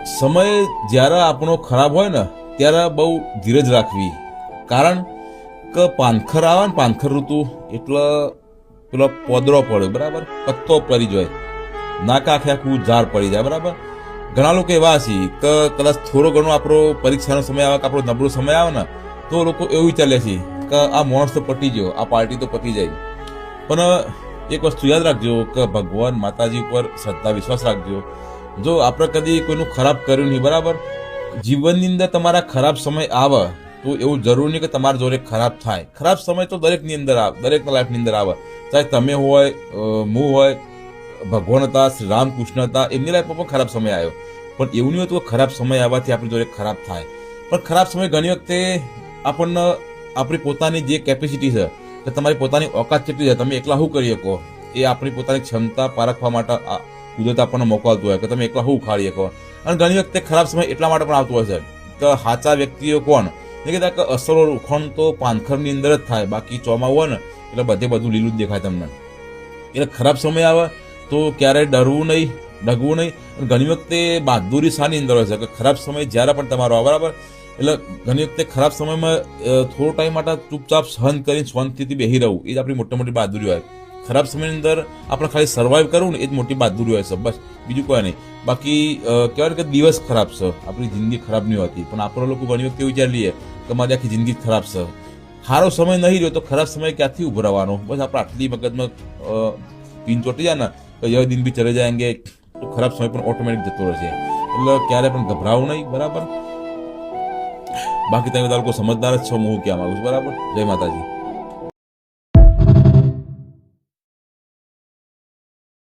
સમય જ્યારે આપણો ખરાબ હોય ને ત્યારે બહુ ધીરજ રાખવી, કારણ કે પાનખર આવે ને પાનખર ઋતુ એટલે પેલો પોદરો પડે, બરાબર, પત્તો પડી જાય, નાકા આખે આખું ઝાડ પડી જાય, બરાબર. ઘણા લોકો એવા છે કે કદાચ થોડો ઘણો આપણો પરીક્ષાનો સમય આવે કે આપણો નબળો સમય આવે ને તો લોકો એવું વિચારે છે કે આ માણસ તો પતી ગયો, આ પાર્ટી તો પતી જાય. પણ એક વસ્તુ યાદ રાખજો કે ભગવાન માતાજી ઉપર શ્રદ્ધા વિશ્વાસ રાખજો. જો આપણે કદી કોઈનું ખરાબ કર્યું નહીં, બરાબર, જીવનની અંદર તમારા ખરાબ સમય આવે તો એવું જરૂર નહીં કે તમારા જોડે ખરાબ થાય. ખરાબ સમય તો દરેકની અંદર આવે, દરેકના લાઈફની અંદર આવે, ચાહે તમે હોય, હું હોય, ભગવાન હતા, શ્રી રામકૃષ્ણ હતા, એમની લાઈફમાં પણ ખરાબ સમય આવ્યો. પણ એવું નહીં હતું કે ખરાબ સમય આવવાથી આપણી જોડે ખરાબ થાય. પણ ખરાબ સમય ઘણી વખતે આપણને આપણી પોતાની જે કેપેસિટી છે કે તમારી પોતાની ઓકાત કેટલી છે, તમે એકલા શું કરી શકો, એ આપણી પોતાની ક્ષમતા પારખવા માટે કુદરત આપણને મોકો આવતું હોય કે તમે એકલા શું ઉખાડી શકો. અને ઘણી વખતે ખરાબ સમય એટલા માટે પણ આવતું હોય છે કે સાચા વ્યક્તિઓ કોણ એ કહેતા કે અસલો ઉખણ તો પાનખરની અંદર જ થાય, બાકી ચોમાવું હોય ને એટલે બધે બધું લીલું જ દેખાય તમને. એટલે ખરાબ સમય આવે તો ક્યારેય ડરવું નહીં, ડગવું નહીં. ઘણી વખતે બહાદુરી શાની અંદર હોય છે કે ખરાબ સમય જ્યારે પણ તમારો આવે, બરાબર, એટલે ઘણી વખતે ખરાબ સમયમાં થોડો ટાઈમ માટે ચૂપચાપ સહન કરીને શાંતિથી બેસી રહેવું એ જ આપણી મોટી મોટી બહાદુરી હોય. ખરાબ સમયની અંદર આપણે ખાલી સર્વાઈવ કરવું ને એ જ મોટી બહાદુરી હોય છે, બસ, બીજું કોઈ નહીં. બાકી કહેવાય કે દિવસ ખરાબ છે, આપણી જિંદગી ખરાબ નહીં હોતી, પણ આપણે લોકો ઘણી વખતે વિચારી લઈએ કે મારી આખી જિંદગી ખરાબ છે. સારો સમય નહીં રહ્યો તો ખરાબ સમય ક્યાંથી ઉભો રહેવાનો? બસ આપણે આટલી મગજમાં પીન ચોટી જાય ને તો યહ દિન બી ચલે જાયંગે તો ખરાબ સમય પણ ઓટોમેટિક જતો રહેશે. એટલે ક્યારે પણ ગભરાવું નહીં, બરાબર. બાકી તમે બધા લોકો સમજદાર જ છો, હું કહેવા માંગુ છું, બરાબર. જય માતાજી.